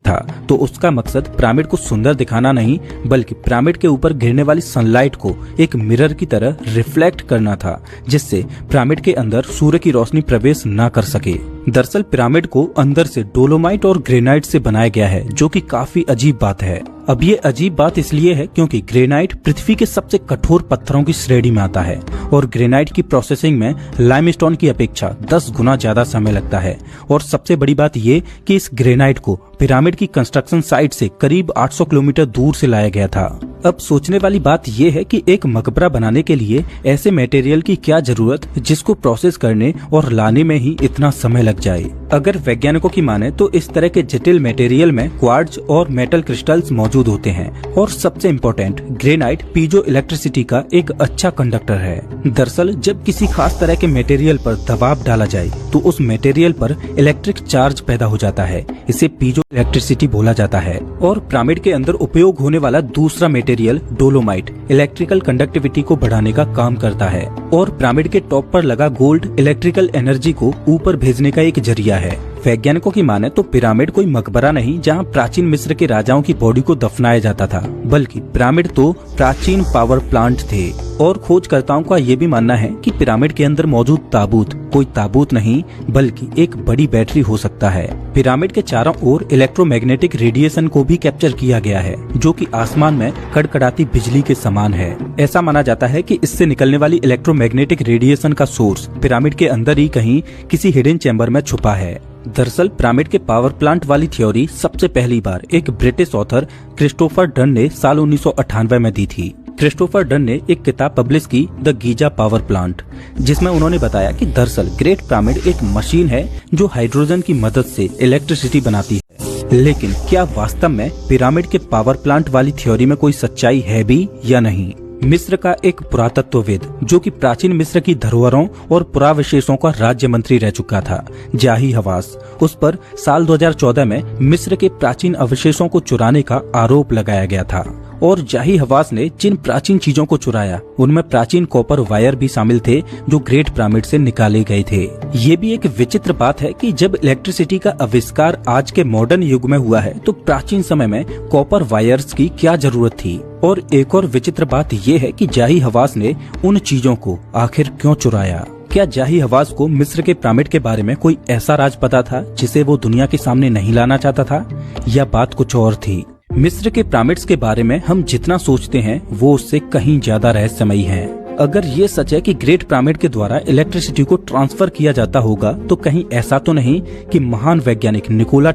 था, तो उसका मकसद पिरामिड को सुंदर दिखाना नहीं बल्कि पिरामिड के ऊपर गिरने वाली सनलाइट को एक मिरर की तरह रिफ्लेक्ट करना था, जिससे पिरामिड के अंदर सूर्य की रोशनी प्रवेश न कर सके। दरअसल पिरामिड को अंदर से डोलोमाइट और ग्रेनाइट से बनाया गया है, जो कि काफी अजीब बात है। अब ये अजीब बात इसलिए है क्योंकि ग्रेनाइट पृथ्वी के सबसे कठोर पत्थरों की श्रेणी में आता है और ग्रेनाइट की प्रोसेसिंग में लाइमस्टोन की अपेक्षा 10 गुना ज्यादा समय लगता है। और सबसे बड़ी बात ये कि इस ग्रेनाइट को पिरामिड की कंस्ट्रक्शन साइट से करीब 800 किलोमीटर दूर से लाया गया था। अब सोचने वाली बात ये है कि एक मकबरा बनाने के लिए ऐसे मटेरियल की क्या जरूरत जिसको प्रोसेस करने और लाने में ही इतना समय लग जाए। अगर वैज्ञानिकों की माने तो इस तरह के जटिल मटेरियल में क्वार्ट्ज और मेटल क्रिस्टल्स मौजूद होते हैं और सबसे इम्पोर्टेंट ग्रेनाइट पीजो इलेक्ट्रिसिटी का एक अच्छा कंडक्टर है। दरअसल जब किसी खास तरह के मटेरियल पर दबाव डाला जाए तो उस मटेरियल पर इलेक्ट्रिक चार्ज पैदा हो जाता है, इसे पीजो इलेक्ट्रिसिटी बोला जाता है। और पिरामिड के अंदर उपयोग होने वाला दूसरा मटेरियल डोलोमाइट इलेक्ट्रिकल कंडक्टिविटी को बढ़ाने का काम करता है और पिरामिड के टॉप पर लगा गोल्ड इलेक्ट्रिकल एनर्जी को ऊपर भेजने का एक जरिया है। वैज्ञानिकों की माने तो पिरामिड कोई मकबरा नहीं जहां प्राचीन मिस्र के राजाओं की बॉडी को दफनाया जाता था, बल्कि पिरामिड तो प्राचीन पावर प्लांट थे। और खोजकर्ताओं का ये भी मानना है कि पिरामिड के अंदर मौजूद ताबूत कोई ताबूत नहीं बल्कि एक बड़ी बैटरी हो सकता है। पिरामिड के चारों ओर इलेक्ट्रोमैग्नेटिक रेडिएशन को भी कैप्चर किया गया है, जो कि आसमान में कड़कड़ाती बिजली के समान है। ऐसा माना जाता है कि इससे निकलने वाली इलेक्ट्रोमैग्नेटिक रेडिएशन का सोर्स पिरामिड के अंदर ही कहीं किसी हिडन चैम्बर में छुपा है। दरअसल पिरामिड के पावर प्लांट वाली थ्योरी सबसे पहली बार एक ब्रिटिश ऑथर क्रिस्टोफर डन ने साल 1998 में दी थी। क्रिस्टोफर डन ने एक किताब पब्लिश की द गीजा पावर प्लांट, जिसमें उन्होंने बताया कि दरअसल ग्रेट पिरामिड एक मशीन है जो हाइड्रोजन की मदद से इलेक्ट्रिसिटी बनाती है। लेकिन क्या वास्तव में पिरामिड के पावर प्लांट वाली थ्योरी में कोई सच्चाई है भी या नहीं? मिस्र का एक पुरातत्वविद जो कि प्राचीन मिस्र की धरोहरों और पुरावशेषों का राज्य मंत्री रह चुका था, जाही हवास, उस पर साल 2014 में मिस्र के प्राचीन अवशेषों को चुराने का आरोप लगाया गया था। और जाही हवास ने जिन प्राचीन चीजों को चुराया उनमें प्राचीन कॉपर वायर भी शामिल थे जो ग्रेट पिरामिड से निकाले गए थे। ये भी एक विचित्र बात है कि जब इलेक्ट्रिसिटी का आविष्कार आज के मॉडर्न युग में हुआ है तो प्राचीन समय में कॉपर वायर्स की क्या जरूरत थी। और एक और विचित्र बात ये है कि जाही हवास ने उन चीजों को आखिर क्यों चुराया? क्या जाही हवास को मिस्र के पिरामिड के बारे में कोई ऐसा राज पता था जिसे वो दुनिया के सामने नहीं लाना चाहता था, या बात कुछ और थी? मिस्र के पिरामिड्स के बारे में हम जितना सोचते हैं वो उससे कहीं ज्यादा रहस्यमयी है। अगर ये सच है कि ग्रेट पिरामिड के द्वारा इलेक्ट्रिसिटी को ट्रांसफर किया जाता होगा तो कहीं ऐसा तो नहीं कि महान वैज्ञानिक निकोला